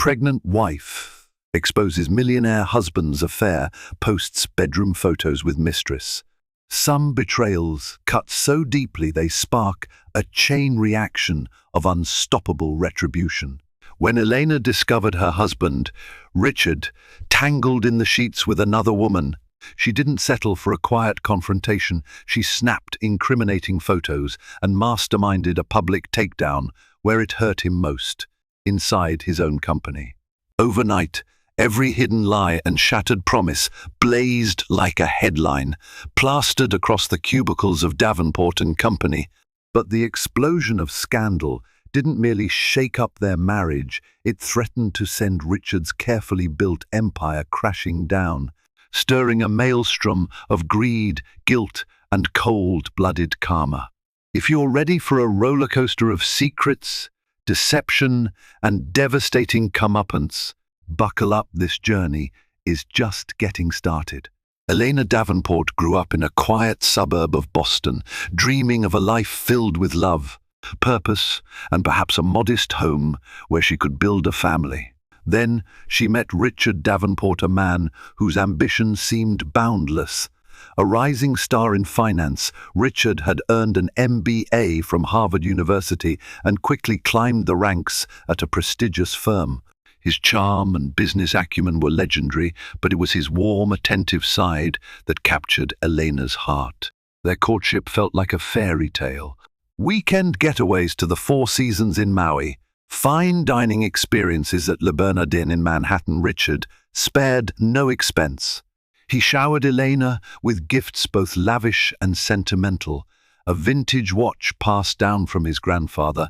Pregnant wife exposes millionaire husband's affair, posts bedroom photos with mistress. Some betrayals cut so deeply they spark a chain reaction of unstoppable retribution. When Elena discovered her husband, Richard, tangled in the sheets with another woman, she didn't settle for a quiet confrontation. She snapped incriminating photos and masterminded a public takedown where it hurt him most, inside his own company. Overnight, every hidden lie and shattered promise blazed like a headline, plastered across the cubicles of Davenport and Company. But the explosion of scandal didn't merely shake up their marriage, it threatened to send Richard's carefully built empire crashing down, stirring a maelstrom of greed, guilt, and cold-blooded karma. If you're ready for a roller coaster of secrets, deception, and devastating comeuppance, buckle up. This journey is just getting started. Elena Davenport grew up in a quiet suburb of Boston, dreaming of a life filled with love, purpose, and perhaps a modest home where she could build a family. Then she met Richard Davenport, a man whose ambition seemed boundless. A rising star in finance, Richard had earned an MBA from Harvard University and quickly climbed the ranks at a prestigious firm. His charm and business acumen were legendary, but it was his warm, attentive side that captured Elena's heart. Their courtship felt like a fairy tale. Weekend getaways to the Four Seasons in Maui, fine dining experiences at Le Bernardin in Manhattan. Richard spared no expense. He showered Elena with gifts both lavish and sentimental, a vintage watch passed down from his grandfather,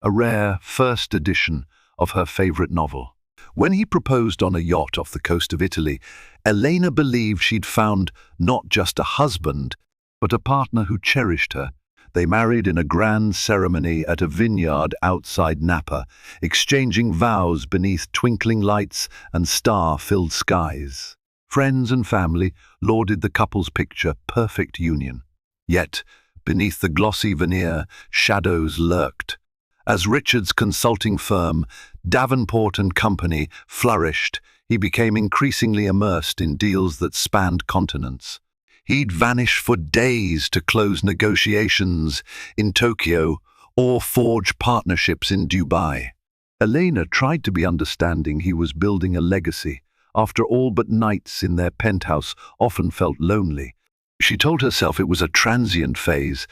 a rare first edition of her favorite novel. When he proposed on a yacht off the coast of Italy, Elena believed she'd found not just a husband, but a partner who cherished her. They married in a grand ceremony at a vineyard outside Napa, exchanging vows beneath twinkling lights and star-filled skies. Friends and family lauded the couple's picture perfect union. Yet, beneath the glossy veneer, shadows lurked. As Richard's consulting firm, Davenport and Company, flourished, he became increasingly immersed in deals that spanned continents. He'd vanish for days to close negotiations in Tokyo or forge partnerships in Dubai. Elena tried to be understanding. He was building a legacy. After all, but nights in their penthouse often felt lonely. She told herself it was a transient phase,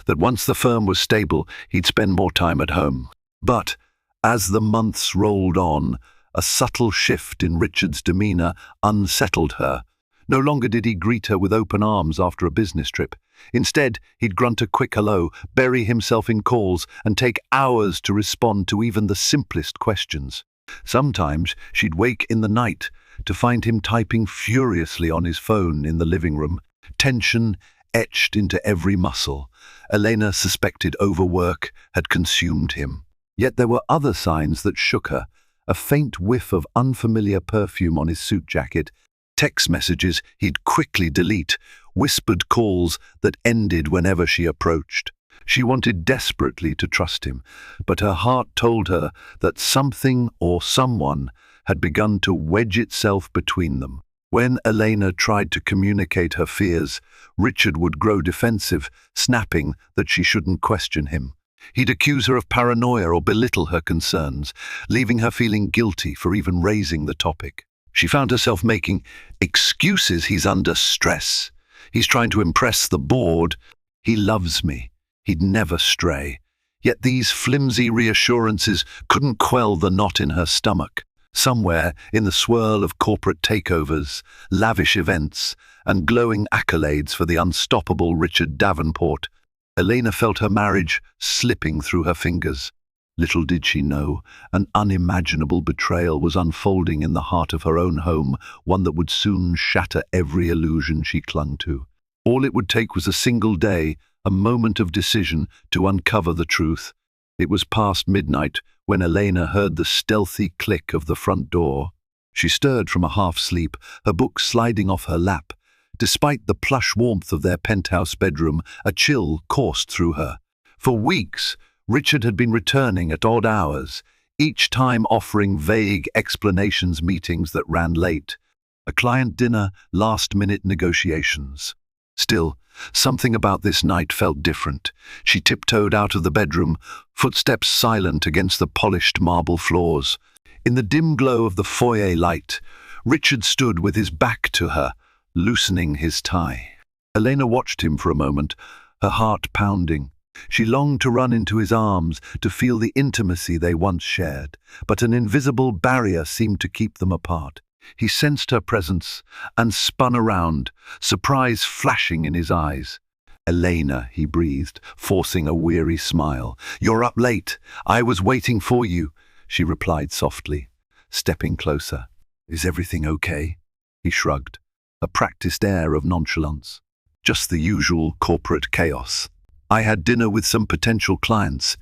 that once the firm was stable, he'd spend more time at home. But as the months rolled on, a subtle shift in Richard's demeanor unsettled her. No longer did he greet her with open arms after a business trip. Instead, he'd grunt a quick hello, bury himself in calls, and take hours to respond to even the simplest questions. Sometimes she'd wake in the night to find him typing furiously on his phone in the living room, tension etched into every muscle. Elena suspected overwork had consumed him. Yet there were other signs that shook her. A faint whiff of unfamiliar perfume on his suit jacket, text messages he'd quickly delete, whispered calls that ended whenever she approached. She wanted desperately to trust him, but her heart told her that something or someone had begun to wedge itself between them. When Elena tried to communicate her fears, Richard would grow defensive, snapping that she shouldn't question him. He'd accuse her of paranoia or belittle her concerns, leaving her feeling guilty for even raising the topic. She found herself making excuses. He's under stress. He's trying to impress the board. He loves me. He'd never stray. Yet these flimsy reassurances couldn't quell the knot in her stomach. Somewhere in the swirl of corporate takeovers, lavish events, and glowing accolades for the unstoppable Richard Davenport, Elena felt her marriage slipping through her fingers. Little did she know, an unimaginable betrayal was unfolding in the heart of her own home, one that would soon shatter every illusion she clung to. All it would take was a single day, a moment of decision to uncover the truth. It was past midnight when Elena heard the stealthy click of the front door. She stirred from a half-sleep, her book sliding off her lap. Despite the plush warmth of their penthouse bedroom, a chill coursed through her. For weeks, Richard had been returning at odd hours, each time offering vague explanations, meetings that ran late, a client dinner, last-minute negotiations. Still, something about this night felt different. She tiptoed out of the bedroom, footsteps silent against the polished marble floors. In the dim glow of the foyer light, Richard stood with his back to her, loosening his tie. Elena watched him for a moment, her heart pounding. She longed to run into his arms, to feel the intimacy they once shared, but an invisible barrier seemed to keep them apart. He sensed her presence and spun around, surprise flashing in his eyes. "Elena," he breathed, forcing a weary smile. "You're up late. I was waiting for you," she replied softly, stepping closer. "Is everything okay?" He shrugged, a practiced air of nonchalance. "Just the usual corporate chaos. I had dinner with some potential clients.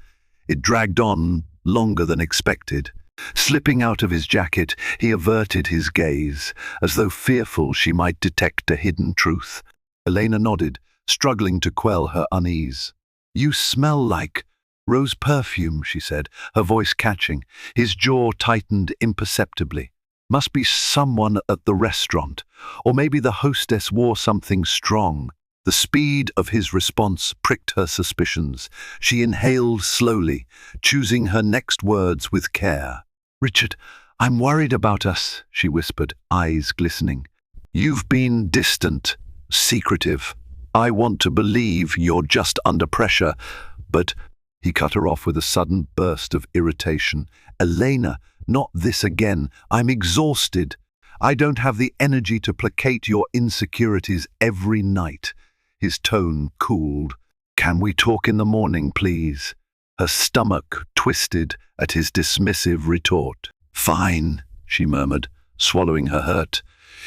It dragged on longer than expected." Slipping out of his jacket, he averted his gaze, as though fearful she might detect a hidden truth. Elena nodded, struggling to quell her unease. "You smell like rose perfume," she said, her voice catching. His jaw tightened imperceptibly. "Must be someone at the restaurant, or maybe the hostess wore something strong." The speed of his response pricked her suspicions. She inhaled slowly, choosing her next words with care. "Richard, I'm worried about us," she whispered, eyes glistening. "You've been distant, secretive. I want to believe you're just under pressure, but—" He cut her off with a sudden burst of irritation. "Elena, not this again. I'm exhausted. I don't have the energy to placate your insecurities every night." His tone cooled. "Can we talk in the morning, please?" Her stomach twisted at his dismissive retort. "Fine," she murmured, swallowing her hurt.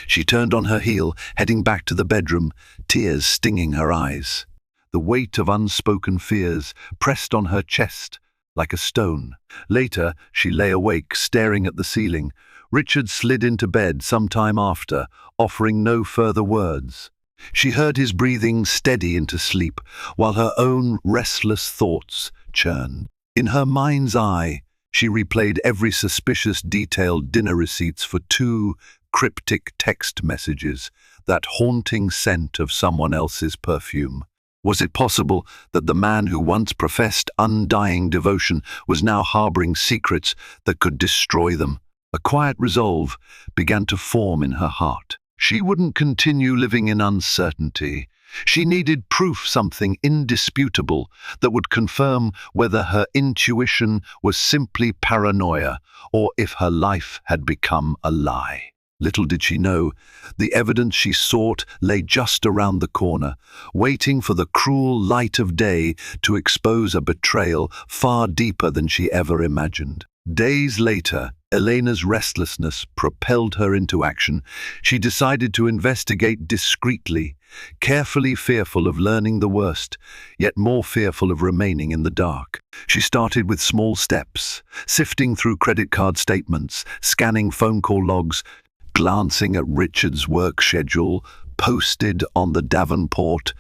She turned on her heel, heading back to the bedroom, tears stinging her eyes. The weight of unspoken fears pressed on her chest like a stone. Later, she lay awake, staring at the ceiling. Richard slid into bed some time after, offering no further words. She heard his breathing steady into sleep, while her own restless thoughts churned. In her mind's eye, she replayed every suspicious detailed dinner receipts for 2 cryptic text messages, that haunting scent of someone else's perfume. Was it possible that the man who once professed undying devotion was now harboring secrets that could destroy them? A quiet resolve began to form in her heart. She wouldn't continue living in uncertainty. She needed proof, something indisputable, that would confirm whether her intuition was simply paranoia or if her life had become a lie. Little did she know, the evidence she sought lay just around the corner, waiting for the cruel light of day to expose a betrayal far deeper than she ever imagined. Days later, Elena's restlessness propelled her into action. She decided to investigate discreetly, carefully fearful of learning the worst, yet more fearful of remaining in the dark. She started with small steps, sifting through credit card statements, scanning phone call logs, glancing at Richard's work schedule posted on the Davenport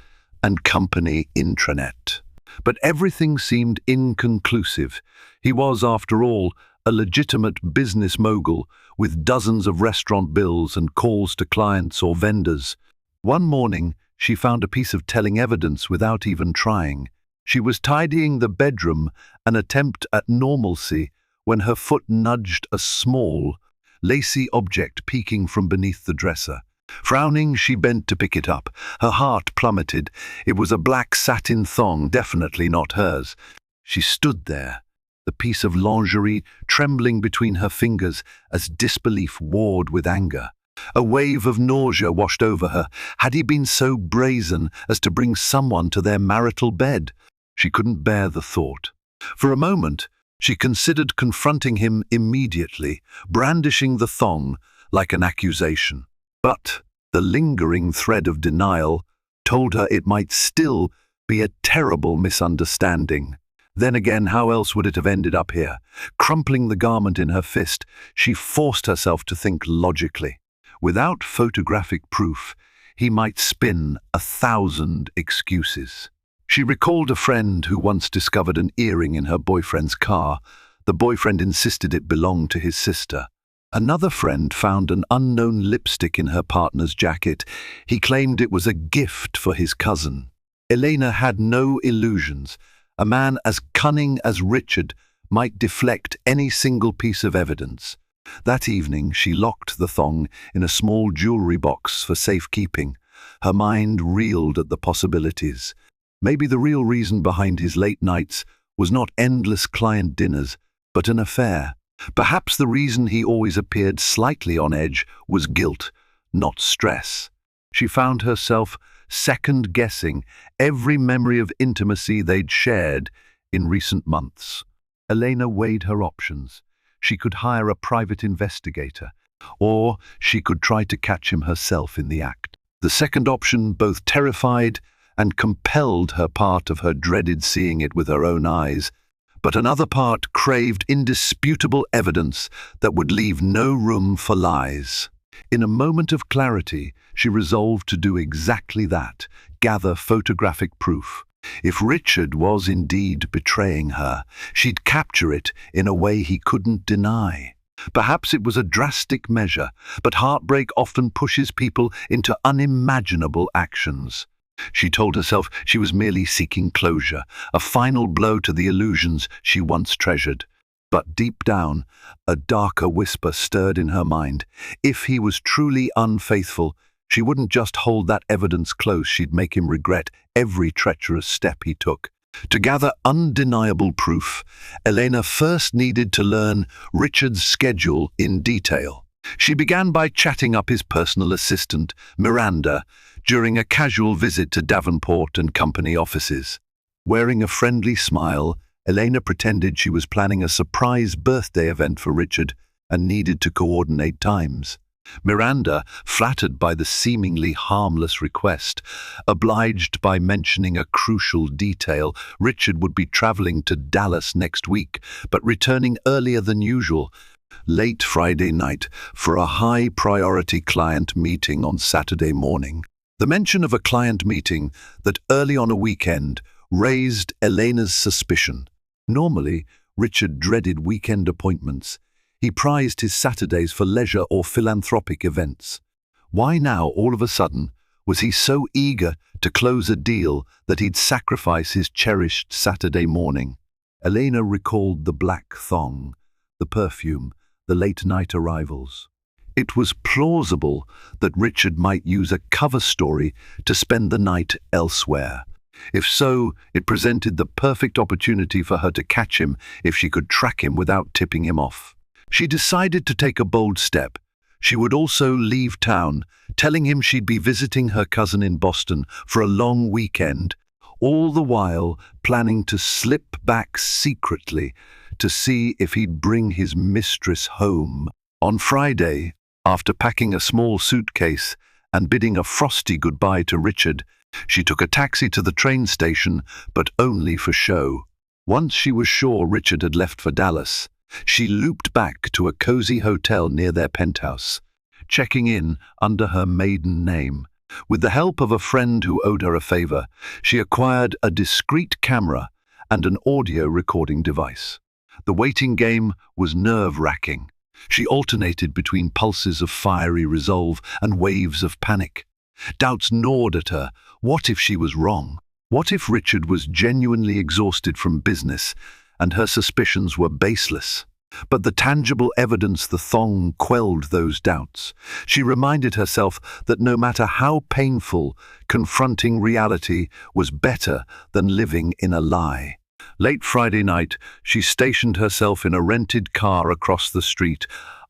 and Company intranet. But everything seemed inconclusive. He was, after all, a legitimate business mogul with dozens of restaurant bills and calls to clients or vendors. One morning, she found a piece of telling evidence without even trying. She was tidying the bedroom, an attempt at normalcy, when her foot nudged a small, lacy object peeking from beneath the dresser. Frowning, she bent to pick it up. Her heart plummeted. It was a black satin thong, definitely not hers. She stood there, the piece of lingerie trembling between her fingers as disbelief warred with anger. A wave of nausea washed over her. Had he been so brazen as to bring someone to their marital bed? She couldn't bear the thought. For a moment, she considered confronting him immediately, brandishing the thong like an accusation. But the lingering thread of denial told her it might still be a terrible misunderstanding. Then again, how else would it have ended up here? Crumpling the garment in her fist, she forced herself to think logically. Without photographic proof, he might spin 1,000 excuses. She recalled a friend who once discovered an earring in her boyfriend's car, The boyfriend insisted it belonged to his sister. Another friend found an unknown lipstick in her partner's jacket. He claimed it was a gift for his cousin. Elena had no illusions. A man as cunning as Richard might deflect any single piece of evidence. That evening, she locked the thong in a small jewelry box for safekeeping. Her mind reeled at the possibilities. Maybe the real reason behind his late nights was not endless client dinners, but an affair. Perhaps the reason he always appeared slightly on edge was guilt, not stress. She found herself second-guessing every memory of intimacy they'd shared in recent months. Elena weighed her options. She could hire a private investigator, or she could try to catch him herself in the act. The second option both terrified and compelled her part of her dreaded seeing it with her own eyes, but another part craved indisputable evidence that would leave no room for lies. In a moment of clarity, she resolved to do exactly that, gather photographic proof. If Richard was indeed betraying her, she'd capture it in a way he couldn't deny. Perhaps it was a drastic measure, but heartbreak often pushes people into unimaginable actions. She told herself she was merely seeking closure, a final blow to the illusions she once treasured. But deep down, a darker whisper stirred in her mind. If he was truly unfaithful, she wouldn't just hold that evidence close, she'd make him regret every treacherous step he took. To gather undeniable proof, Elena first needed to learn Richard's schedule in detail. She began by chatting up his personal assistant, Miranda, during a casual visit to Davenport and Company offices. Wearing a friendly smile, Elena pretended she was planning a surprise birthday event for Richard and needed to coordinate times. Miranda, flattered by the seemingly harmless request, obliged by mentioning a crucial detail. Richard would be traveling to Dallas next week, but returning earlier than usual, late Friday night, for a high-priority client meeting on Saturday morning. The mention of a client meeting that early on a weekend raised Elena's suspicion. Normally, Richard dreaded weekend appointments. He prized his Saturdays for leisure or philanthropic events. Why now, all of a sudden, was he so eager to close a deal that he'd sacrifice his cherished Saturday morning? Elena recalled the black thong, the perfume, the late-night arrivals. It was plausible that Richard might use a cover story to spend the night elsewhere. If so, it presented the perfect opportunity for her to catch him if she could track him without tipping him off. She decided to take a bold step. She would also leave town, telling him she'd be visiting her cousin in Boston for a long weekend, all the while planning to slip back secretly to see if he'd bring his mistress home. On Friday, after packing a small suitcase and bidding a frosty goodbye to Richard, she took a taxi to the train station, but only for show. Once she was sure Richard had left for Dallas, she looped back to a cozy hotel near their penthouse, checking in under her maiden name. With the help of a friend who owed her a favor, she acquired a discreet camera and an audio recording device. The waiting game was nerve-wracking. She alternated between pulses of fiery resolve and waves of panic. Doubts gnawed at her. What if she was wrong? What if Richard was genuinely exhausted from business and her suspicions were baseless? But the tangible evidence, the thong, quelled those doubts. She reminded herself that no matter how painful, confronting reality was better than living in a lie. Late Friday night, she stationed herself in a rented car across the street,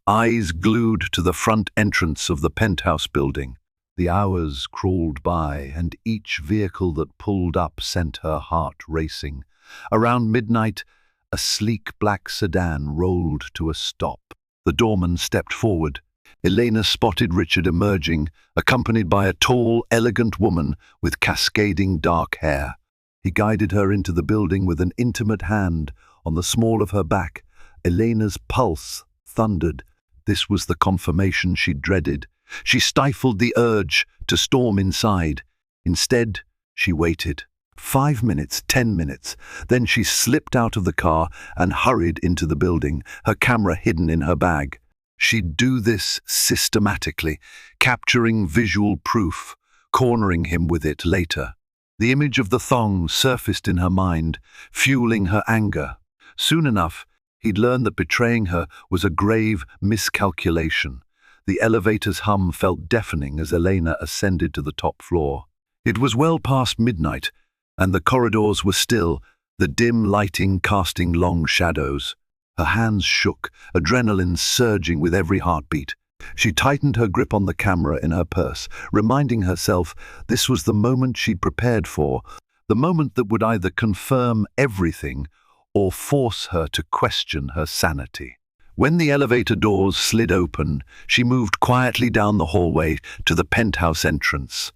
eyes glued to the front entrance of the penthouse building. The hours crawled by, and each vehicle that pulled up sent her heart racing. Around midnight, a sleek black sedan rolled to a stop. The doorman stepped forward. Elena spotted Richard emerging, accompanied by a tall, elegant woman with cascading dark hair. He guided her into the building with an intimate hand on the small of her back. Elena's pulse thundered. This was the confirmation she dreaded. She stifled the urge to storm inside. Instead, she waited. 5 minutes, 10 minutes. Then she slipped out of the car and hurried into the building, her camera hidden in her bag. She'd do this systematically, capturing visual proof, cornering him with it later. The image of the thong surfaced in her mind, fueling her anger. Soon enough, he'd learned that betraying her was a grave miscalculation. The elevator's hum felt deafening as Elena ascended to the top floor. It was well past midnight, and the corridors were still, the dim lighting casting long shadows. Her hands shook, adrenaline surging with every heartbeat. She tightened her grip on the camera in her purse, reminding herself this was the moment she'd prepared for, the moment that would either confirm everything or force her to question her sanity. When the elevator doors slid open, she moved quietly down the hallway to the penthouse entrance.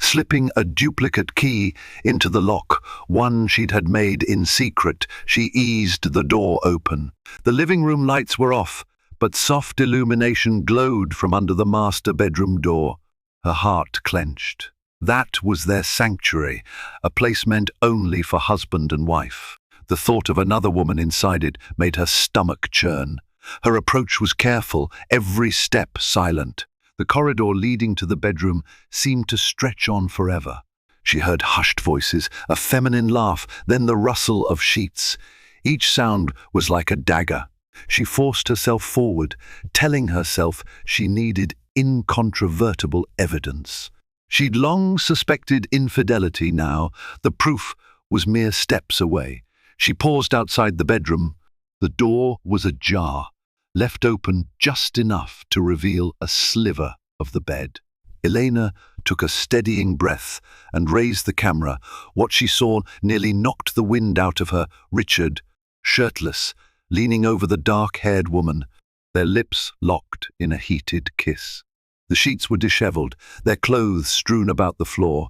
Slipping a duplicate key into the lock, one she'd had made in secret, she eased the door open. The living room lights were off, but soft illumination glowed from under the master bedroom door. Her heart clenched. That was their sanctuary, a place meant only for husband and wife. The thought of another woman inside it made her stomach churn. Her approach was careful, every step silent. The corridor leading to the bedroom seemed to stretch on forever. She heard hushed voices, a feminine laugh, then the rustle of sheets. Each sound was like a dagger. She forced herself forward, telling herself she needed incontrovertible evidence. She'd long suspected infidelity now. The proof was mere steps away. She paused outside the bedroom. The door was ajar, left open just enough to reveal a sliver of the bed. Elena took a steadying breath and raised the camera. What she saw nearly knocked the wind out of her. Richard, shirtless, leaning over the dark-haired woman, their lips locked in a heated kiss. The sheets were disheveled, their clothes strewn about the floor.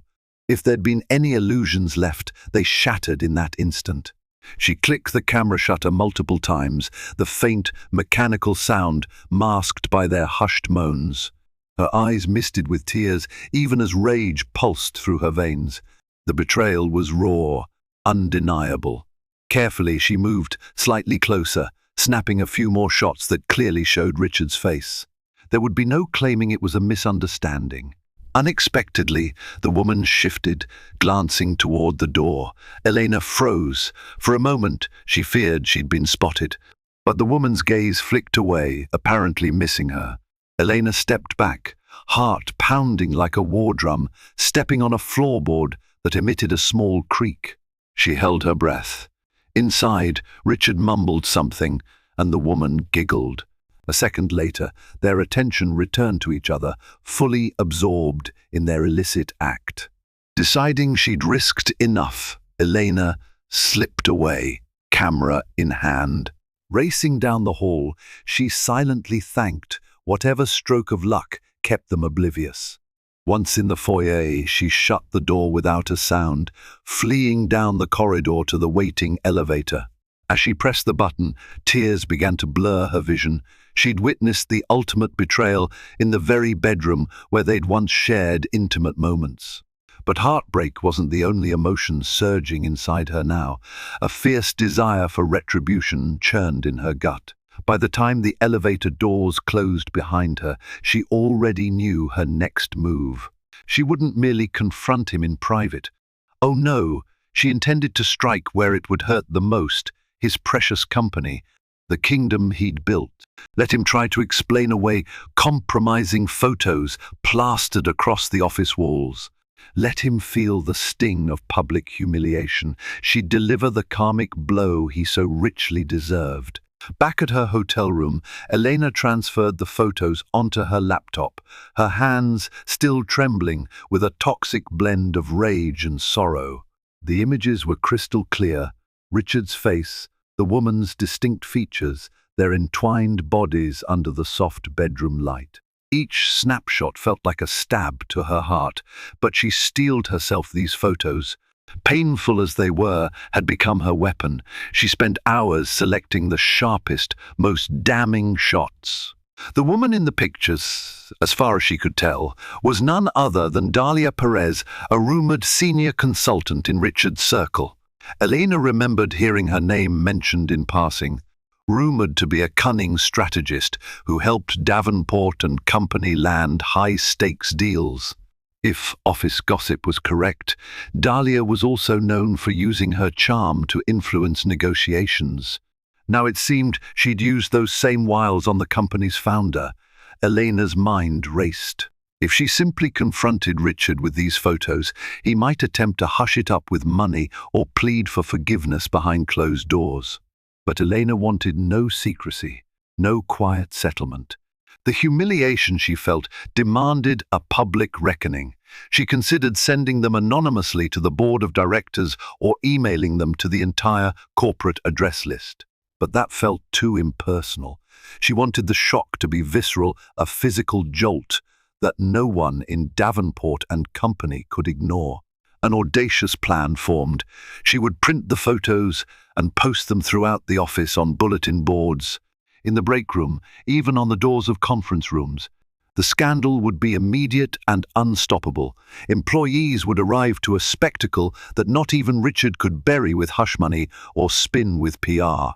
If there'd been any illusions left, they shattered in that instant. She clicked the camera shutter multiple times, the faint, mechanical sound masked by their hushed moans. Her eyes misted with tears, even as rage pulsed through her veins. The betrayal was raw, undeniable. Carefully, she moved slightly closer, snapping a few more shots that clearly showed Richard's face. There would be no claiming it was a misunderstanding. Unexpectedly, the woman shifted, glancing toward the door. Elena froze. For a moment, she feared she'd been spotted. But the woman's gaze flicked away, apparently missing her. Elena stepped back, heart pounding like a war drum, stepping on a floorboard that emitted a small creak. She held her breath. Inside, Richard mumbled something, and the woman giggled. A second later, their attention returned to each other, fully absorbed in their illicit act. Deciding she'd risked enough, Elena slipped away, camera in hand. Racing down the hall, she silently thanked whatever stroke of luck kept them oblivious. Once in the foyer, she shut the door without a sound, fleeing down the corridor to the waiting elevator. As she pressed the button, tears began to blur her vision. She'd witnessed the ultimate betrayal in the very bedroom where they'd once shared intimate moments. But heartbreak wasn't the only emotion surging inside her now. A fierce desire for retribution churned in her gut. By the time the elevator doors closed behind her, she already knew her next move. She wouldn't merely confront him in private. Oh no, she intended to strike where it would hurt the most, his precious company, the kingdom he'd built. Let him try to explain away compromising photos plastered across the office walls. Let him feel the sting of public humiliation. She'd deliver the karmic blow he so richly deserved. Back at her hotel room, Elena transferred the photos onto her laptop, her hands still trembling with a toxic blend of rage and sorrow. The images were crystal clear. Richard's face, the woman's distinct features, their entwined bodies under the soft bedroom light. Each snapshot felt like a stab to her heart, but she steeled herself. These photos, painful as they were, had become her weapon. She spent hours selecting the sharpest, most damning shots. The woman in the pictures, as far as she could tell, was none other than Dalia Perez, a rumored senior consultant in Richard's circle. Elena remembered hearing her name mentioned in passing, rumored to be a cunning strategist who helped Davenport and Company land high-stakes deals. If office gossip was correct, Dahlia was also known for using her charm to influence negotiations. Now it seemed she'd used those same wiles on the company's founder. Elena's mind raced. If she simply confronted Richard with these photos, he might attempt to hush it up with money or plead for forgiveness behind closed doors. But Elena wanted no secrecy, no quiet settlement. The humiliation she felt demanded a public reckoning. She considered sending them anonymously to the board of directors or emailing them to the entire corporate address list. But that felt too impersonal. She wanted the shock to be visceral, a physical jolt that no one in Davenport and Company could ignore. An audacious plan formed. She would print the photos and post them throughout the office on bulletin boards, in the break room, even on the doors of conference rooms. The scandal would be immediate and unstoppable. Employees would arrive to a spectacle that not even Richard could bury with hush money or spin with PR.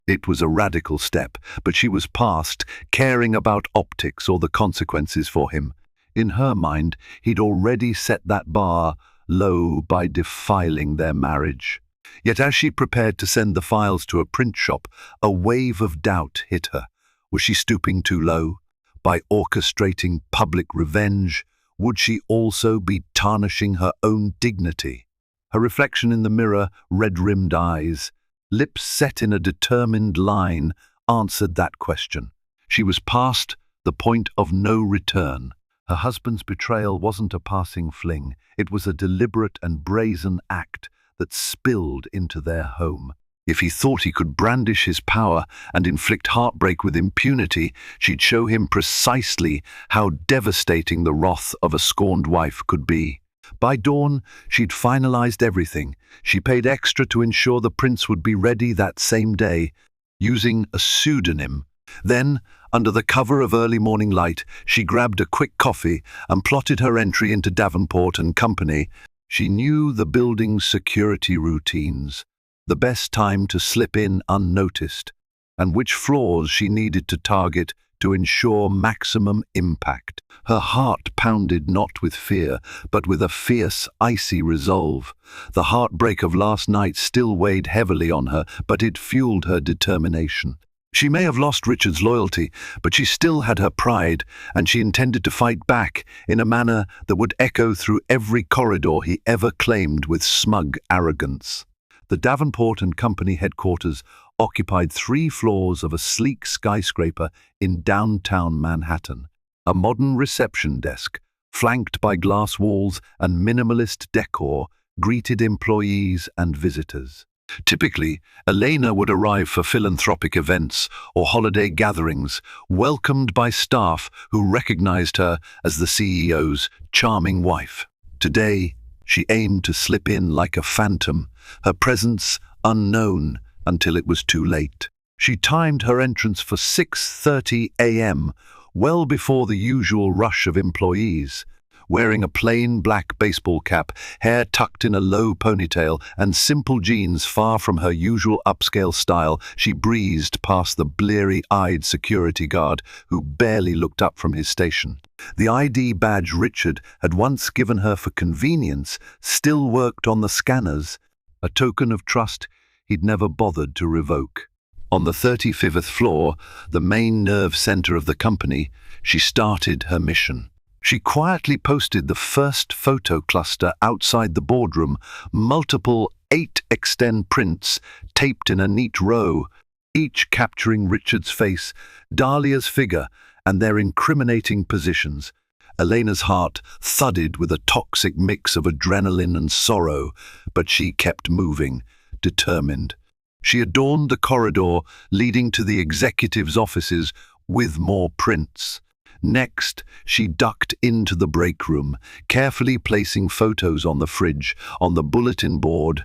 It was a radical step, but she was past caring about optics or the consequences for him. In her mind, he'd already set that bar low by defiling their marriage. Yet as she prepared to send the files to a print shop, a wave of doubt hit her. Was she stooping too low? By orchestrating public revenge, would she also be tarnishing her own dignity? Her reflection in the mirror, red-rimmed eyes, lips set in a determined line, answered that question. She was past the point of no return. Her husband's betrayal wasn't a passing fling. It was a deliberate and brazen act that spilled into their home. If he thought he could brandish his power and inflict heartbreak with impunity, she'd show him precisely how devastating the wrath of a scorned wife could be. By dawn, she'd finalized everything. She paid extra to ensure the prince would be ready that same day, using a pseudonym. Then, under the cover of early morning light, she grabbed a quick coffee and plotted her entry into Davenport and Company. She knew the building's security routines, the best time to slip in unnoticed, and which floors she needed to target to ensure maximum impact. Her heart pounded not with fear, but with a fierce, icy resolve. The heartbreak of last night still weighed heavily on her, but it fueled her determination. She may have lost Richard's loyalty, but she still had her pride, and she intended to fight back in a manner that would echo through every corridor he ever claimed with smug arrogance. The Davenport and Company headquarters occupied 3 floors of a sleek skyscraper in downtown Manhattan. A modern reception desk, flanked by glass walls and minimalist decor, greeted employees and visitors. Typically, Elena would arrive for philanthropic events or holiday gatherings, welcomed by staff who recognized her as the CEO's charming wife. Today, she aimed to slip in like a phantom, her presence unknown until it was too late. She timed her entrance for 6:30 a.m., well before the usual rush of employees. Wearing a plain black baseball cap, hair tucked in a low ponytail, and simple jeans far from her usual upscale style, she breezed past the bleary-eyed security guard who barely looked up from his station. The ID badge Richard had once given her for convenience still worked on the scanners, a token of trust he'd never bothered to revoke. On the 35th floor, the main nerve center of the company, she started her mission. She quietly posted the first photo cluster outside the boardroom, multiple 8x10 prints taped in a neat row, each capturing Richard's face, Dahlia's figure, and their incriminating positions. Elena's heart thudded with a toxic mix of adrenaline and sorrow, but she kept moving, determined. She adorned the corridor leading to the executives' offices with more prints. Next, she ducked into the break room, carefully placing photos on the fridge, on the bulletin board,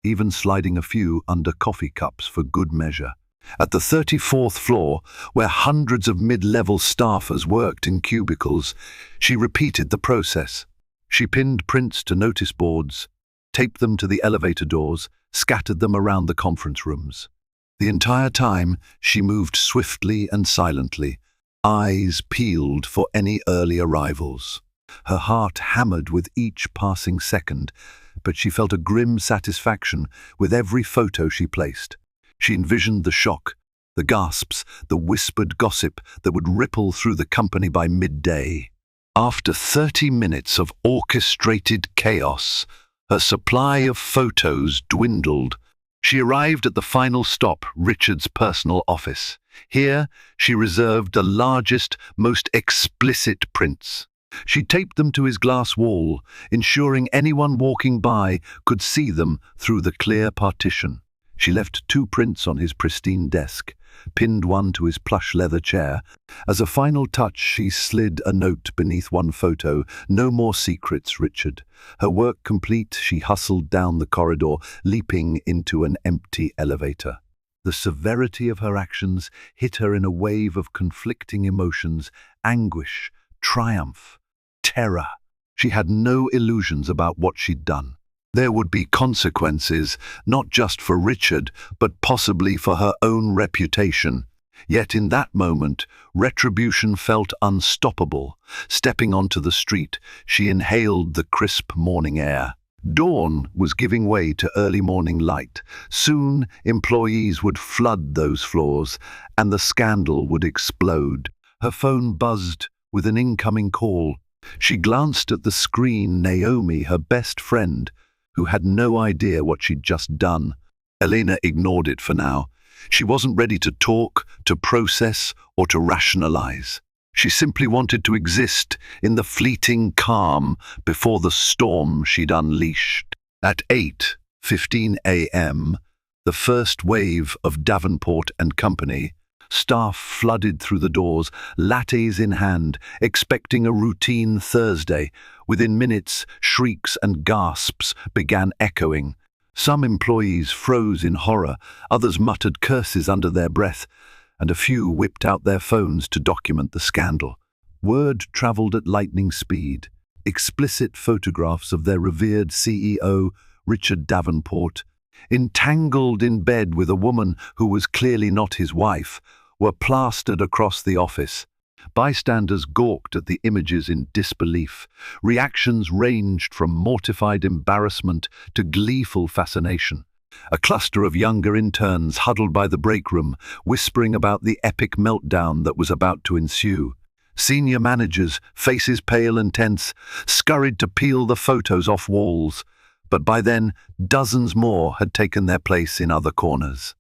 even sliding a few under coffee cups for good measure. At the 34th floor, where hundreds of mid-level staffers worked in cubicles, she repeated the process. She pinned prints to notice boards, taped them to the elevator doors, scattered them around the conference rooms. The entire time, she moved swiftly and silently, eyes peeled for any early arrivals. Her heart hammered with each passing second, but she felt a grim satisfaction with every photo she placed. She envisioned the shock, the gasps, the whispered gossip that would ripple through the company by midday. After 30 minutes of orchestrated chaos, her supply of photos dwindled. She arrived at the final stop, Richard's personal office. Here, she reserved the largest, most explicit prints. She taped them to his glass wall, ensuring anyone walking by could see them through the clear partition. She left 2 prints on his pristine desk, pinned one to his plush leather chair. As a final touch, she slid a note beneath one photo. "No more secrets, Richard." Her work complete, she hustled down the corridor, leaping into an empty elevator. The severity of her actions hit her in a wave of conflicting emotions: anguish, triumph, terror. She had no illusions about what she'd done. There would be consequences, not just for Richard, but possibly for her own reputation. Yet in that moment, retribution felt unstoppable. Stepping onto the street, she inhaled the crisp morning air. Dawn was giving way to early morning light. Soon, employees would flood those floors, and the scandal would explode. Her phone buzzed with an incoming call. She glanced at the screen. Naomi, her best friend, who had no idea what she'd just done. Elena ignored it for now. She wasn't ready to talk, to process, or to rationalize. She simply wanted to exist in the fleeting calm before the storm she'd unleashed. At 8:15 a.m., the first wave of Davenport and Company staff flooded through the doors, lattes in hand, expecting a routine Thursday. Within minutes, shrieks and gasps began echoing. Some employees froze in horror, others muttered curses under their breath, and a few whipped out their phones to document the scandal. Word traveled at lightning speed. Explicit photographs of their revered CEO, Richard Davenport, entangled in bed with a woman who was clearly not his wife, were plastered across the office. Bystanders gawked at the images in disbelief. Reactions ranged from mortified embarrassment to gleeful fascination. A cluster of younger interns huddled by the break room, whispering about the epic meltdown that was about to ensue. Senior managers, faces pale and tense, scurried to peel the photos off walls, but by then dozens more had taken their place in other corners.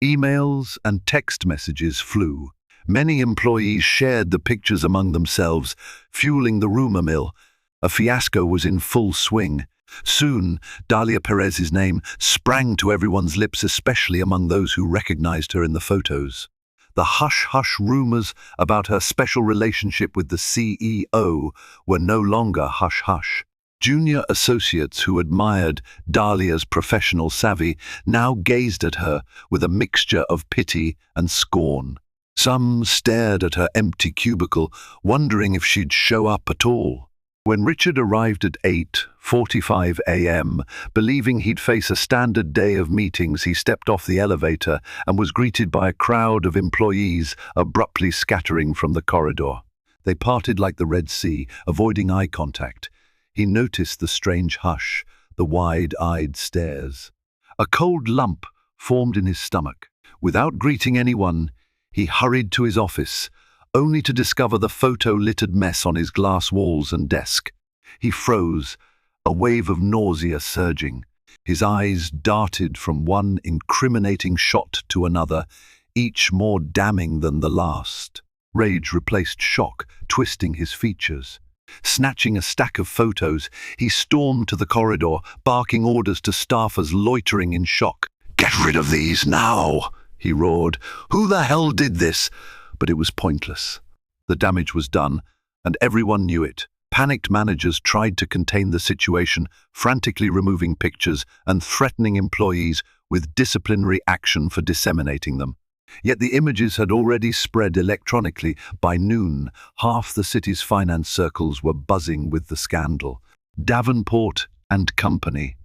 Emails and text messages flew. Many employees shared the pictures among themselves, fueling the rumor mill. A fiasco was in full swing. Soon, Dalia Perez's name sprang to everyone's lips, especially among those who recognized her in the photos. The hush-hush rumors about her special relationship with the CEO were no longer hush-hush. Junior associates who admired Dalia's professional savvy now gazed at her with a mixture of pity and scorn. Some stared at her empty cubicle, wondering if she'd show up at all. When Richard arrived at 8:45 a.m., believing he'd face a standard day of meetings, he stepped off the elevator and was greeted by a crowd of employees abruptly scattering from the corridor. They parted like the Red Sea, avoiding eye contact. He noticed the strange hush, the wide-eyed stares. A cold lump formed in his stomach. Without greeting anyone, he hurried to his office, only to discover the photo-littered mess on his glass walls and desk. He froze, a wave of nausea surging. His eyes darted from one incriminating shot to another, each more damning than the last. Rage replaced shock, twisting his features. Snatching a stack of photos, he stormed to the corridor, barking orders to staffers loitering in shock. "Get rid of these now!" he roared. "Who the hell did this?" But it was pointless. The damage was done, and everyone knew it. Panicked managers tried to contain the situation, frantically removing pictures and threatening employees with disciplinary action for disseminating them. Yet the images had already spread electronically. By noon, half the city's finance circles were buzzing with the scandal. Davenport and Company.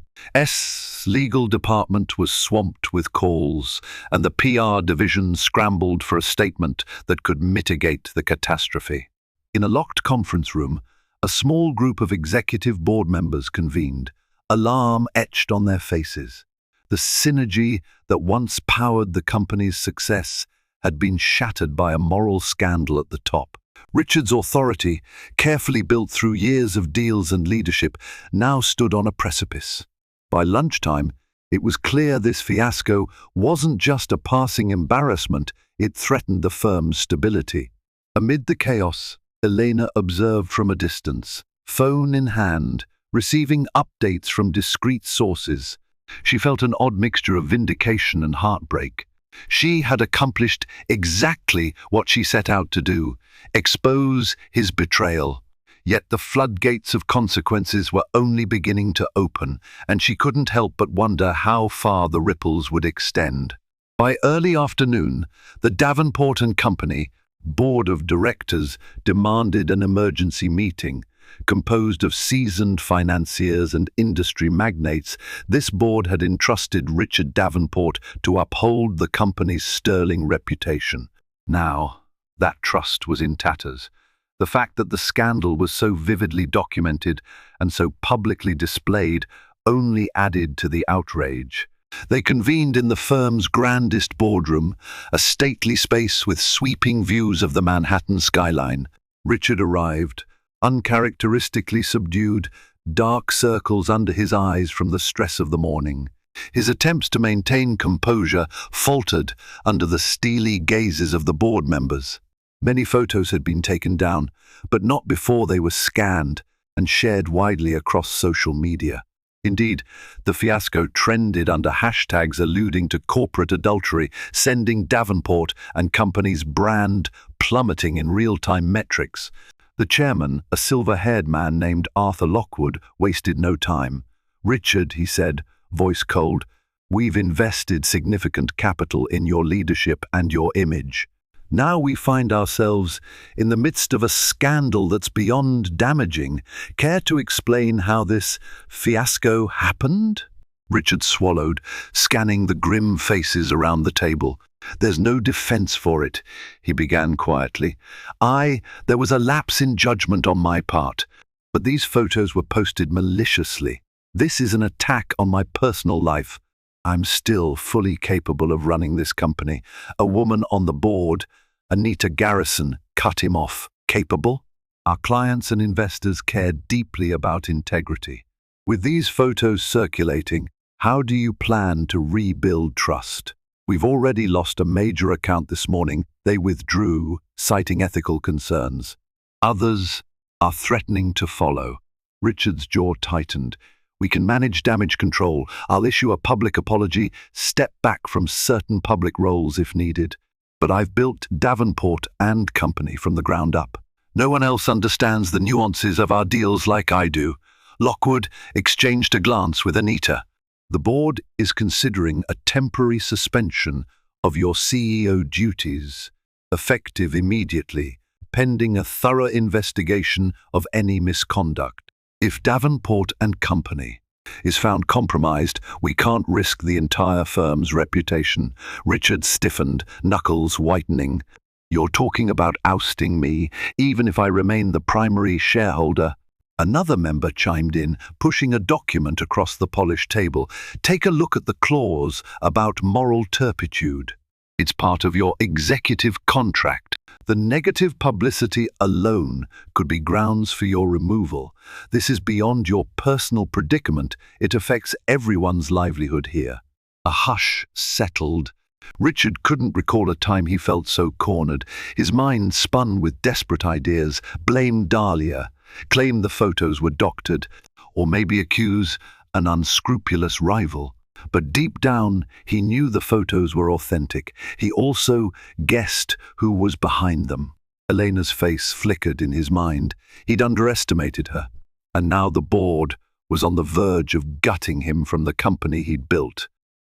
Legal department was swamped with calls, and the PR division scrambled for a statement that could mitigate the catastrophe. In a locked conference room, a small group of executive board members convened, alarm etched on their faces. The synergy that once powered the company's success had been shattered by a moral scandal at the top. Richard's authority, carefully built through years of deals and leadership, now stood on a precipice. By lunchtime, it was clear this fiasco wasn't just a passing embarrassment, it threatened the firm's stability. Amid the chaos, Elena observed from a distance, phone in hand, receiving updates from discreet sources. She felt an odd mixture of vindication and heartbreak. She had accomplished exactly what she set out to do, expose his betrayal. Yet the floodgates of consequences were only beginning to open, and she couldn't help but wonder how far the ripples would extend. By early afternoon, the Davenport and Company board of directors demanded an emergency meeting. Composed of seasoned financiers and industry magnates, this board had entrusted Richard Davenport to uphold the company's sterling reputation. Now, that trust was in tatters. The fact that the scandal was so vividly documented and so publicly displayed only added to the outrage. They convened in the firm's grandest boardroom, a stately space with sweeping views of the Manhattan skyline. Richard arrived, uncharacteristically subdued, dark circles under his eyes from the stress of the morning. His attempts to maintain composure faltered under the steely gazes of the board members. Many photos had been taken down, but not before they were scanned and shared widely across social media. Indeed, the fiasco trended under hashtags alluding to corporate adultery, sending Davenport and Company's brand plummeting in real-time metrics. The chairman, a silver-haired man named Arthur Lockwood, wasted no time. "Richard," he said, voice cold, "we've invested significant capital in your leadership and your image. Now we find ourselves in the midst of a scandal that's beyond damaging. Care to explain how this fiasco happened?" Richard swallowed, scanning the grim faces around the table. "There's no defense for it," he began quietly. There was a lapse in judgment on my part, but these photos were posted maliciously. This is an attack on my personal life. I'm still fully capable of running this company. A woman on the board, Anita Garrison, cut him off. Capable? Our clients and investors care deeply about integrity. With these photos circulating, how do you plan to rebuild trust? We've already lost a major account this morning. They withdrew, citing ethical concerns. Others are threatening to follow. Richard's jaw tightened. We can manage damage control. I'll issue a public apology, step back from certain public roles if needed. But I've built Davenport and Company from the ground up. No one else understands the nuances of our deals like I do. Lockwood exchanged a glance with Anita. The board is considering a temporary suspension of your CEO duties, effective immediately, pending a thorough investigation of any misconduct. If Davenport and Company is found compromised, we can't risk the entire firm's reputation. Richard stiffened, knuckles whitening. You're talking about ousting me, even if I remain the primary shareholder? Another member chimed in, pushing a document across the polished table. Take a look at the clause about moral turpitude. It's part of your executive contract. The negative publicity alone could be grounds for your removal. This is beyond your personal predicament. It affects everyone's livelihood here. A hush settled. Richard couldn't recall a time he felt so cornered. His mind spun with desperate ideas. Blame Dahlia, claim the photos were doctored, or maybe accuse an unscrupulous rival. But deep down, he knew the photos were authentic. He also guessed who was behind them. Elena's face flickered in his mind. He'd underestimated her, and now the board was on the verge of gutting him from the company he'd built.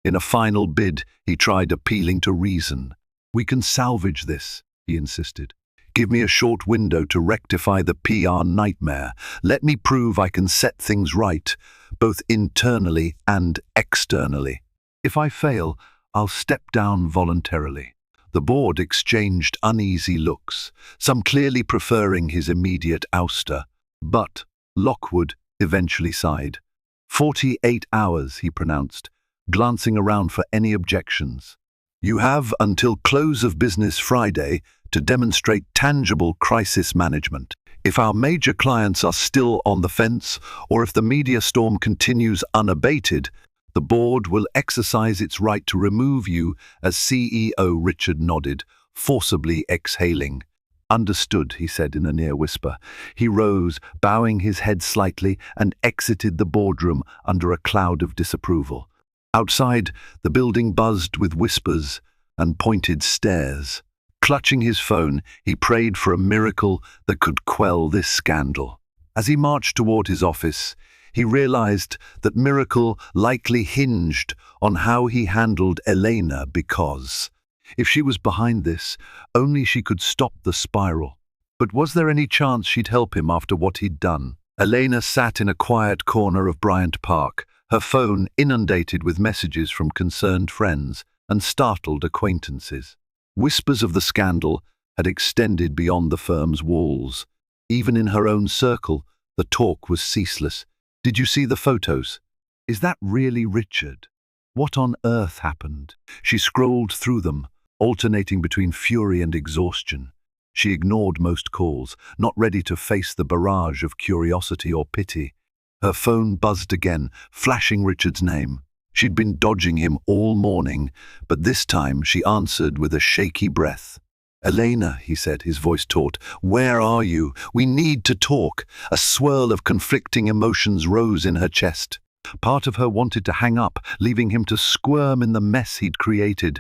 In a final bid, he tried appealing to reason. We can salvage this, he insisted. Give me a short window to rectify the PR nightmare. Let me prove I can set things right, both internally and externally. If I fail, I'll step down voluntarily. The board exchanged uneasy looks, some clearly preferring his immediate ouster. But Lockwood eventually sighed. 48 hours, he pronounced, glancing around for any objections. You have until close of business Friday to demonstrate tangible crisis management. If our major clients are still on the fence, or if the media storm continues unabated, the board will exercise its right to remove you as CEO. Richard nodded, forcibly exhaling. Understood, he said in a near whisper. He rose, bowing his head slightly, and exited the boardroom under a cloud of disapproval. Outside, the building buzzed with whispers and pointed stares. Clutching his phone, he prayed for a miracle that could quell this scandal. As he marched toward his office, he realized that miracle likely hinged on how he handled Elena, because if she was behind this, only she could stop the spiral. But was there any chance she'd help him after what he'd done? Elena sat in a quiet corner of Bryant Park, her phone inundated with messages from concerned friends and startled acquaintances. Whispers of the scandal had extended beyond the firm's walls. Even in her own circle, the talk was ceaseless. Did you see the photos? Is that really Richard? What on earth happened? She scrolled through them, alternating between fury and exhaustion. She ignored most calls, not ready to face the barrage of curiosity or pity. Her phone buzzed again, flashing Richard's name. She'd been dodging him all morning, but this time she answered with a shaky breath. Elena, he said, his voice taut, where are you? We need to talk. A swirl of conflicting emotions rose in her chest. Part of her wanted to hang up, leaving him to squirm in the mess he'd created.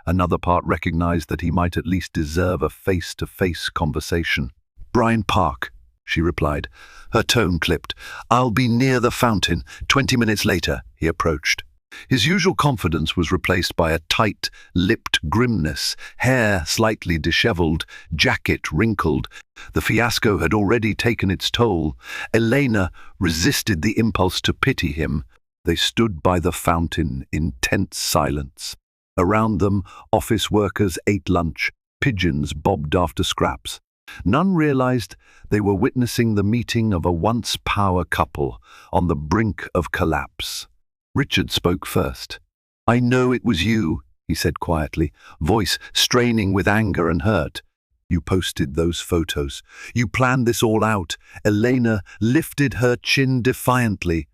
Another part recognized that he might at least deserve a face-to-face conversation. Bryant Park, she replied. Her tone clipped. I'll be near the fountain. 20 minutes later, he approached. His usual confidence was replaced by a tight-lipped grimness, hair slightly disheveled, jacket wrinkled. The fiasco had already taken its toll. Elena resisted the impulse to pity him. They stood by the fountain in tense silence. Around them, office workers ate lunch. Pigeons bobbed after scraps. None realized they were witnessing the meeting of a once-power couple on the brink of collapse. Richard spoke first. I know it was you, he said quietly, voice straining with anger and hurt. You posted those photos. You planned this all out. Elena lifted her chin defiantly.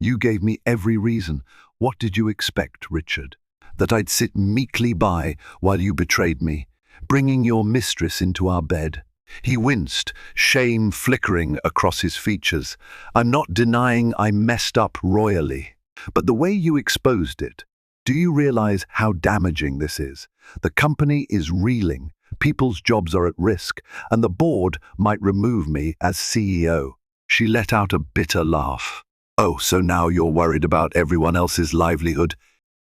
You gave me every reason. What did you expect, Richard? That I'd sit meekly by while you betrayed me, bringing your mistress into our bed? He winced, shame flickering across his features. I'm not denying I messed up royally. But the way you exposed it, do you realize how damaging this is? The company is reeling, people's jobs are at risk, and the board might remove me as CEO. She let out a bitter laugh. Oh, so now you're worried about everyone else's livelihood?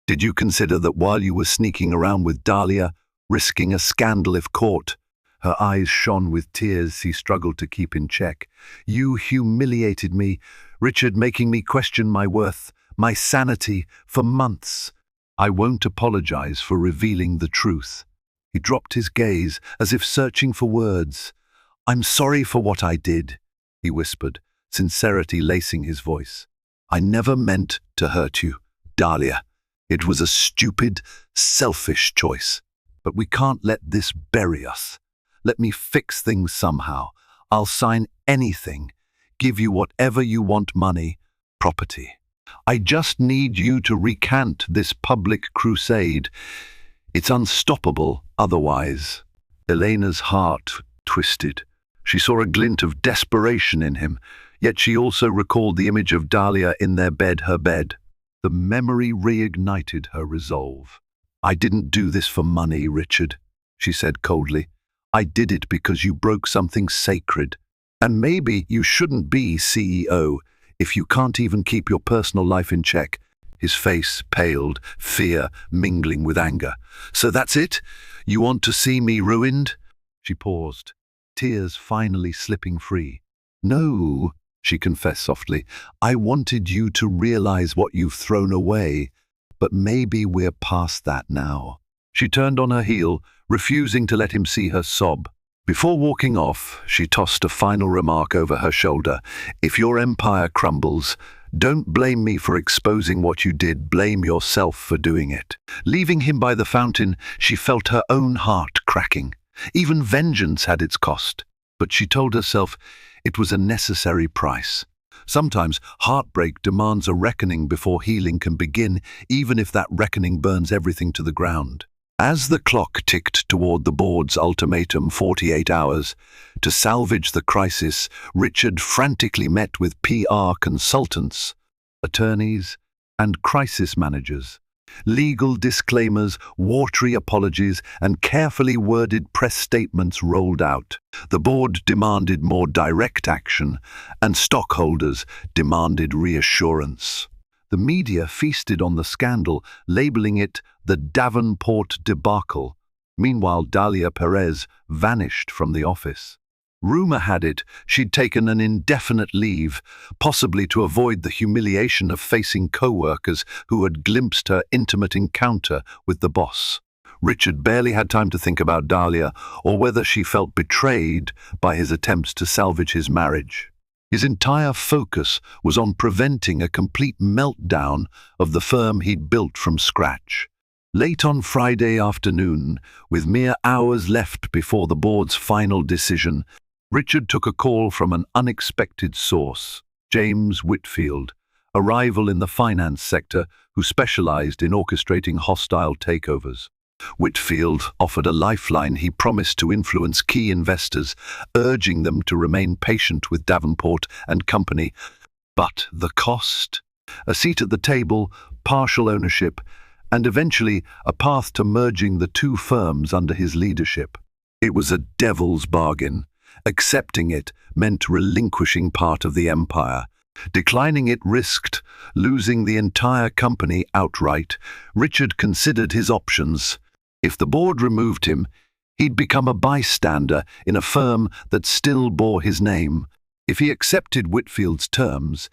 Did you consider that while you were sneaking around with Dahlia, risking a scandal if caught? Her eyes shone with tears he struggled to keep in check. You humiliated me, Richard, making me question my worth, my sanity, for months. I won't apologize for revealing the truth. He dropped his gaze as if searching for words. I'm sorry for what I did, he whispered, sincerity lacing his voice. I never meant to hurt you, Dahlia. It was a stupid, selfish choice. But we can't let this bury us. Let me fix things somehow. I'll sign anything, give you whatever you want, money, property. I just need you to recant this public crusade. It's unstoppable otherwise. Elena's heart twisted. She saw a glint of desperation in him, yet she also recalled the image of Dahlia in their bed, her bed. The memory reignited her resolve. I didn't do this for money, Richard, she said coldly. I did it because you broke something sacred. And maybe you shouldn't be CEO if you can't even keep your personal life in check. His face paled, fear mingling with anger. So that's it? You want to see me ruined? She paused, tears finally slipping free. No, she confessed softly. I wanted you to realize what you've thrown away, but maybe we're past that now. She turned on her heel, refusing to let him see her sob. Before walking off, she tossed a final remark over her shoulder. If your empire crumbles, don't blame me for exposing what you did, blame yourself for doing it. Leaving him by the fountain, she felt her own heart cracking. Even vengeance had its cost, but she told herself it was a necessary price. Sometimes heartbreak demands a reckoning before healing can begin, even if that reckoning burns everything to the ground. As the clock ticked toward the board's ultimatum, 48 hours, to salvage the crisis, Richard frantically met with PR consultants, attorneys, and crisis managers. Legal disclaimers, watery apologies, and carefully worded press statements rolled out. The board demanded more direct action, and stockholders demanded reassurance. The media feasted on the scandal, labeling it the Davenport debacle. Meanwhile, Dalia Perez vanished from the office. Rumor had it she'd taken an indefinite leave, possibly to avoid the humiliation of facing co-workers who had glimpsed her intimate encounter with the boss. Richard barely had time to think about Dalia or whether she felt betrayed by his attempts to salvage his marriage. His entire focus was on preventing a complete meltdown of the firm he'd built from scratch. Late on Friday afternoon, with mere hours left before the board's final decision, Richard took a call from an unexpected source, James Whitfield, a rival in the finance sector who specialized in orchestrating hostile takeovers. Whitfield offered a lifeline. He promised to influence key investors, urging them to remain patient with Davenport and Company. But the cost? A seat at the table, partial ownership, and eventually a path to merging the two firms under his leadership. It was a devil's bargain. Accepting it meant relinquishing part of the empire. Declining it risked losing the entire company outright. Richard considered his options. If the board removed him, he'd become a bystander in a firm that still bore his name. If he accepted Whitfield's terms,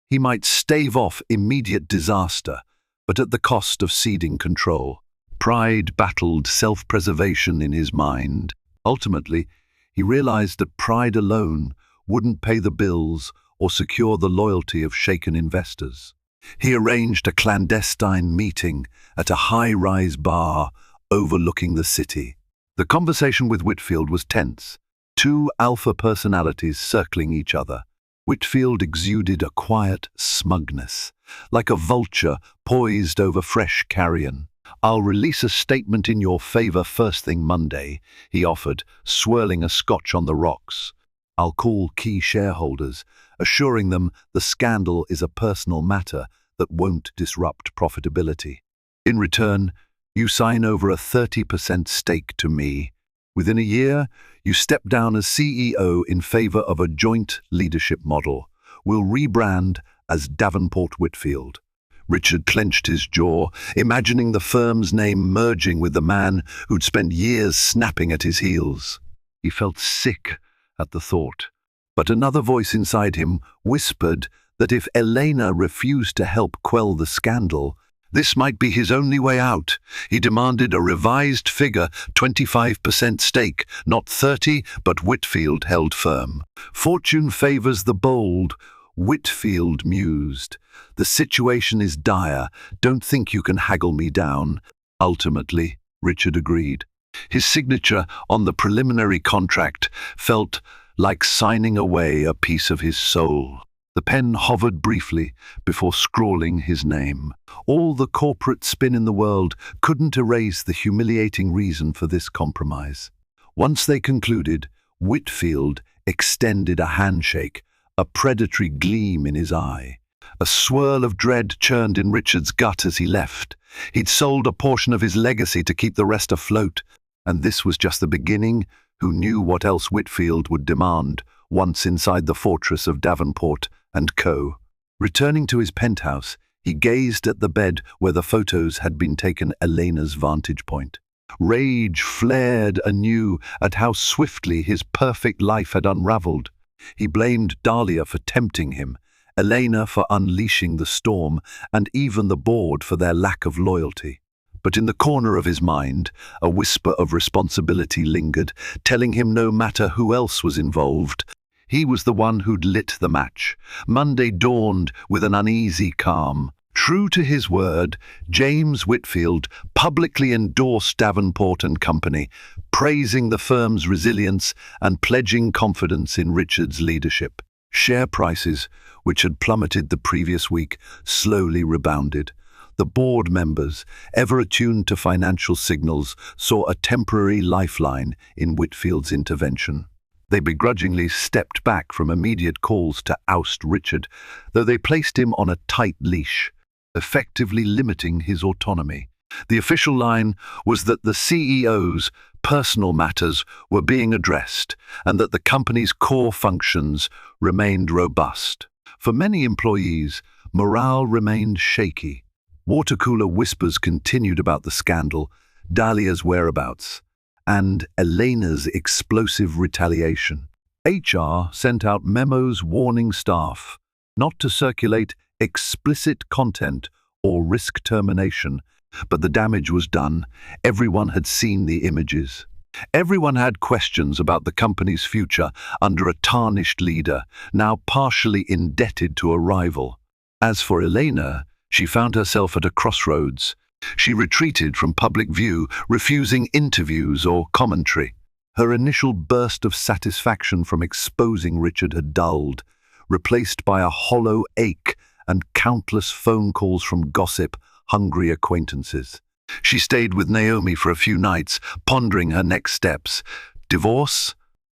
he might stave off immediate disaster, but at the cost of ceding control. Pride battled self-preservation in his mind. Ultimately, he realized that pride alone wouldn't pay the bills or secure the loyalty of shaken investors. He arranged a clandestine meeting at a high-rise bar overlooking the city. The conversation with Whitfield was tense, two alpha personalities circling each other. Whitfield exuded a quiet smugness, like a vulture poised over fresh carrion. "I'll release a statement in your favor first thing Monday," he offered, swirling a scotch on the rocks. "I'll call key shareholders, assuring them the scandal is a personal matter that won't disrupt profitability. In return, you sign over a 30% stake to me. Within a year, you step down as CEO in favor of a joint leadership model. We'll rebrand as Davenport Whitfield." Richard clenched his jaw, imagining the firm's name merging with the man who'd spent years snapping at his heels. He felt sick at the thought, but another voice inside him whispered that if Elena refused to help quell the scandal, this might be his only way out. He demanded a revised figure, 25% stake, not 30, but Whitfield held firm. "Fortune favors the bold," Whitfield mused. "The situation is dire. Don't think you can haggle me down." Ultimately, Richard agreed. His signature on the preliminary contract felt like signing away a piece of his soul. The pen hovered briefly before scrawling his name. All the corporate spin in the world couldn't erase the humiliating reason for this compromise. Once they concluded, Whitfield extended a handshake, a predatory gleam in his eye. A swirl of dread churned in Richard's gut as he left. He'd sold a portion of his legacy to keep the rest afloat, and this was just the beginning. Who knew what else Whitfield would demand once inside the fortress of Davenport and Co. Returning to his penthouse, he gazed at the bed where the photos had been taken, Elena's vantage point. Rage flared anew at how swiftly his perfect life had unraveled. He blamed Dahlia for tempting him, Elena for unleashing the storm, and even the board for their lack of loyalty. But in the corner of his mind, a whisper of responsibility lingered, telling him no matter who else was involved, he was the one who'd lit the match. Monday dawned with an uneasy calm. True to his word, James Whitfield publicly endorsed Davenport and Company, praising the firm's resilience and pledging confidence in Richard's leadership. Share prices, which had plummeted the previous week, slowly rebounded. The board members, ever attuned to financial signals, saw a temporary lifeline in Whitfield's intervention. They begrudgingly stepped back from immediate calls to oust Richard, though they placed him on a tight leash, effectively limiting his autonomy. The official line was that the CEO's personal matters were being addressed and that the company's core functions remained robust. For many employees, morale remained shaky. Watercooler whispers continued about the scandal, Dahlia's whereabouts, and Elena's explosive retaliation. HR sent out memos warning staff not to circulate explicit content or risk termination, but the damage was done. Everyone had seen the images. Everyone had questions about the company's future under a tarnished leader, now partially indebted to a rival. As for Elena, she found herself at a crossroads. She retreated from public view, refusing interviews or commentary. Her initial burst of satisfaction from exposing Richard had dulled, replaced by a hollow ache and countless phone calls from gossip-hungry acquaintances. She stayed with Naomi for a few nights, pondering her next steps. Divorce?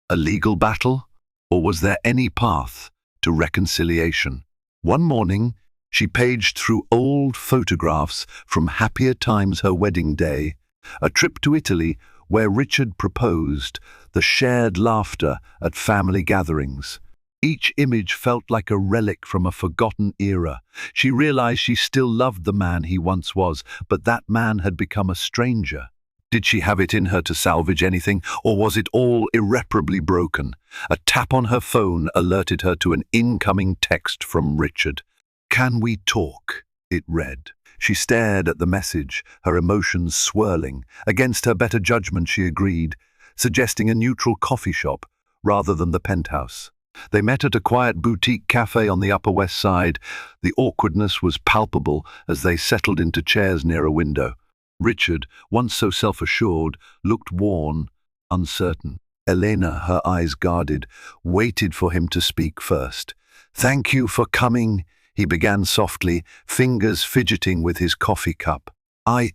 A legal battle? Or was there any path to reconciliation? One morning, she paged through old photographs from happier times her wedding day, a trip to Italy where Richard proposed, the shared laughter at family gatherings. Each image felt like a relic from a forgotten era. She realized she still loved the man he once was, but that man had become a stranger. Did she have it in her to salvage anything, or was it all irreparably broken? A tap on her phone alerted her to an incoming text from Richard. "Can we talk?" it read. She stared at the message, her emotions swirling. Against her better judgment, she agreed, suggesting a neutral coffee shop rather than the penthouse. They met at a quiet boutique cafe on the Upper West Side. The awkwardness was palpable as they settled into chairs near a window. Richard, once so self-assured, looked worn, uncertain. Elena, her eyes guarded, waited for him to speak first. "Thank you for coming," he began softly, fingers fidgeting with his coffee cup. I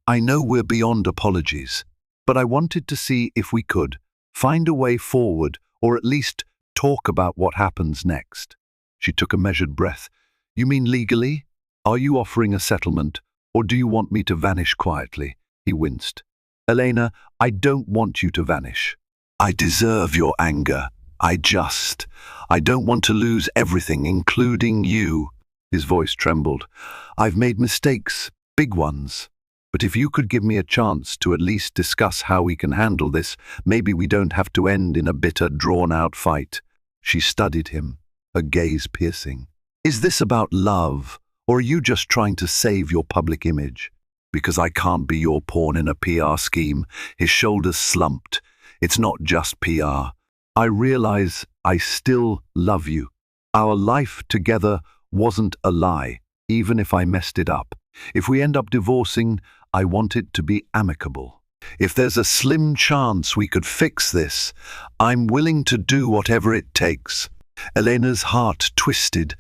know we're beyond apologies, but I wanted to see if we could find a way forward, or at least talk about what happens next." She took a measured breath. "You mean legally? Are you offering a settlement, or do you want me to vanish quietly?" He winced. "Elena, I don't want you to vanish. I deserve your anger. I don't want to lose everything, including you." His voice trembled. "I've made mistakes, big ones. But if you could give me a chance to at least discuss how we can handle this, maybe we don't have to end in a bitter, drawn-out fight." She studied him, her gaze piercing. "Is this about love, or are you just trying to save your public image? Because I can't be your pawn in a PR scheme." His shoulders slumped. "It's not just PR. I realize I still love you. Our life together wasn't a lie, even if I messed it up. If we end up divorcing, I want it to be amicable. If there's a slim chance we could fix this, I'm willing to do whatever it takes." Elena's heart twisted.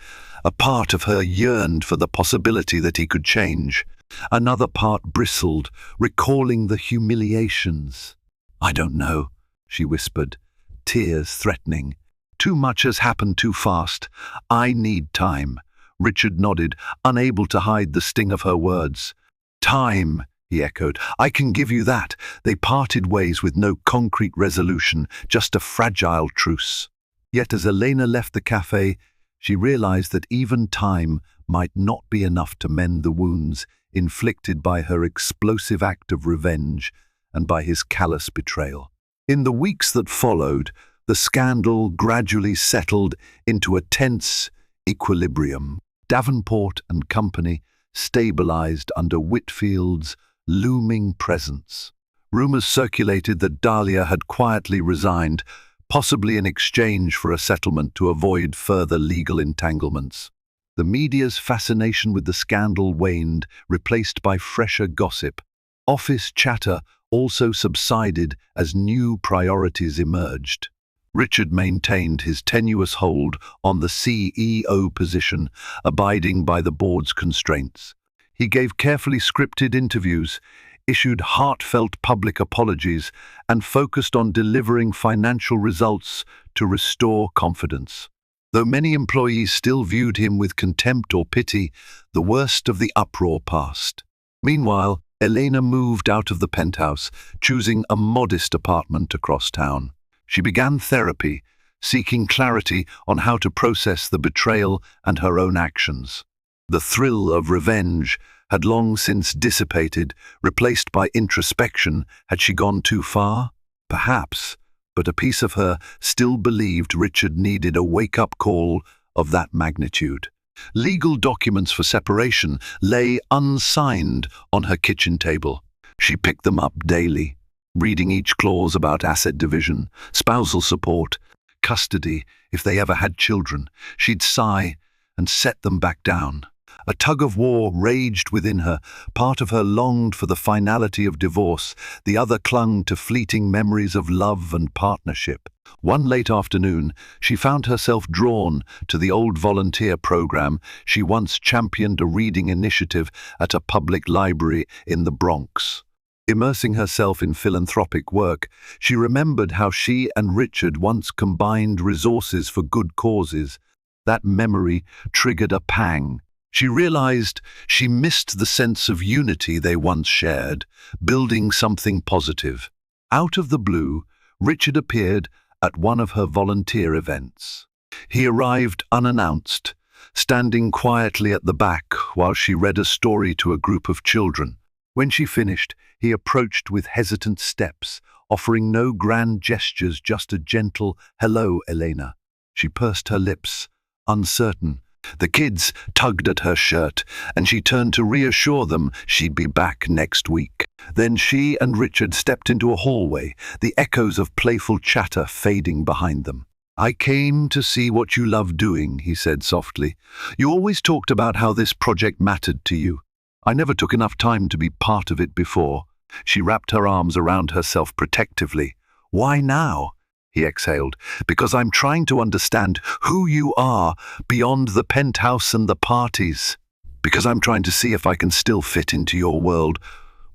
A part of her yearned for the possibility that he could change. Another part bristled, recalling the humiliations. "I don't know," she whispered, tears threatening. "Too much has happened too fast. I need time." Richard nodded, unable to hide the sting of her words. "Time," he echoed. "I can give you that." They parted ways with no concrete resolution, just a fragile truce. Yet as Elena left the cafe, she realized that even time might not be enough to mend the wounds inflicted by her explosive act of revenge and by his callous betrayal. In the weeks that followed, the scandal gradually settled into a tense equilibrium. Davenport and Company stabilized under Whitfield's looming presence. Rumors circulated that Dahlia had quietly resigned, possibly in exchange for a settlement to avoid further legal entanglements. The media's fascination with the scandal waned, replaced by fresher gossip. Office chatter also subsided as new priorities emerged. Richard maintained his tenuous hold on the CEO position, abiding by the board's constraints. He gave carefully scripted interviews, issued heartfelt public apologies, and focused on delivering financial results to restore confidence. Though many employees still viewed him with contempt or pity, the worst of the uproar passed. Meanwhile, Elena moved out of the penthouse, choosing a modest apartment across town. She began therapy, seeking clarity on how to process the betrayal and her own actions. The thrill of revenge had long since dissipated, replaced by introspection. Had she gone too far? Perhaps, but a piece of her still believed Richard needed a wake-up call of that magnitude. Legal documents for separation lay unsigned on her kitchen table. She picked them up daily, reading each clause about asset division, spousal support, custody, if they ever had children. She'd sigh and set them back down. A tug-of-war raged within her. Part of her longed for the finality of divorce, the other clung to fleeting memories of love and partnership. One late afternoon, she found herself drawn to the old volunteer program she once championed, a reading initiative at a public library in the Bronx. Immersing herself in philanthropic work, she remembered how she and Richard once combined resources for good causes. That memory triggered a pang. She realized she missed the sense of unity they once shared, building something positive. Out of the blue, Richard appeared at one of her volunteer events. He arrived unannounced, standing quietly at the back while she read a story to a group of children. When she finished, he approached with hesitant steps, offering no grand gestures, just a gentle, "Hello, Elena." She pursed her lips, uncertain. The kids tugged at her shirt, and she turned to reassure them she'd be back next week. Then she and Richard stepped into a hallway, the echoes of playful chatter fading behind them. "I came to see what you love doing," he said softly. "You always talked about how this project mattered to you. I never took enough time to be part of it before." She wrapped her arms around herself protectively. "Why now?" he exhaled. "Because I'm trying to understand who you are beyond the penthouse and the parties. Because I'm trying to see if I can still fit into your world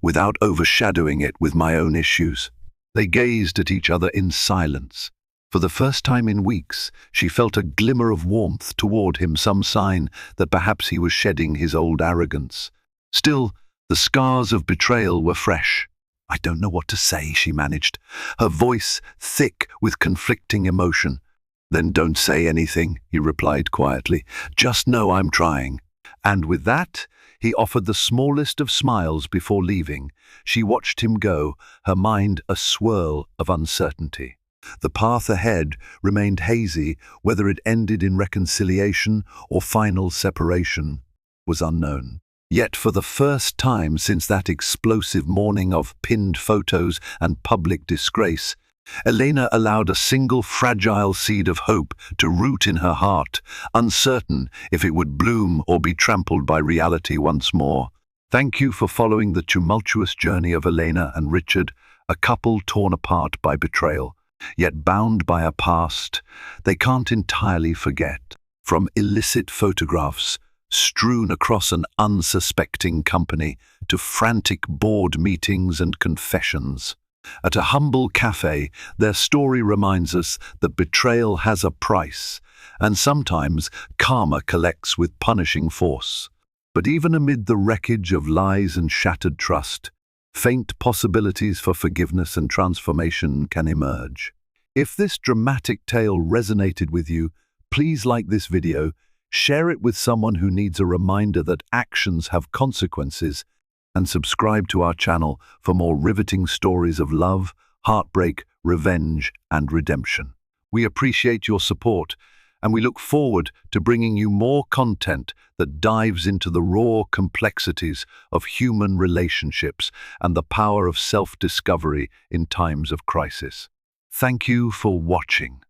without overshadowing it with my own issues." They gazed at each other in silence. For the first time in weeks, she felt a glimmer of warmth toward him, some sign that perhaps he was shedding his old arrogance. Still, the scars of betrayal were fresh. "I don't know what to say," she managed, her voice thick with conflicting emotion. "Then don't say anything," he replied quietly. "Just know I'm trying." And with that, he offered the smallest of smiles before leaving. She watched him go, her mind a swirl of uncertainty. The path ahead remained hazy. Whether it ended in reconciliation or final separation was unknown. Yet for the first time since that explosive morning of pinned photos and public disgrace, Elena allowed a single fragile seed of hope to root in her heart, uncertain if it would bloom or be trampled by reality once more. Thank you for following the tumultuous journey of Elena and Richard, a couple torn apart by betrayal, yet bound by a past they can't entirely forget. From illicit photographs strewn across an unsuspecting company to frantic board meetings and confessions. At a humble cafe, their story reminds us that betrayal has a price, and sometimes karma collects with punishing force. But even amid the wreckage of lies and shattered trust, faint possibilities for forgiveness and transformation can emerge. If this dramatic tale resonated with you, please like this video, share it with someone who needs a reminder that actions have consequences, and subscribe to our channel for more riveting stories of love, heartbreak, revenge, and redemption. We appreciate your support, and we look forward to bringing you more content that dives into the raw complexities of human relationships and the power of self-discovery in times of crisis. Thank you for watching.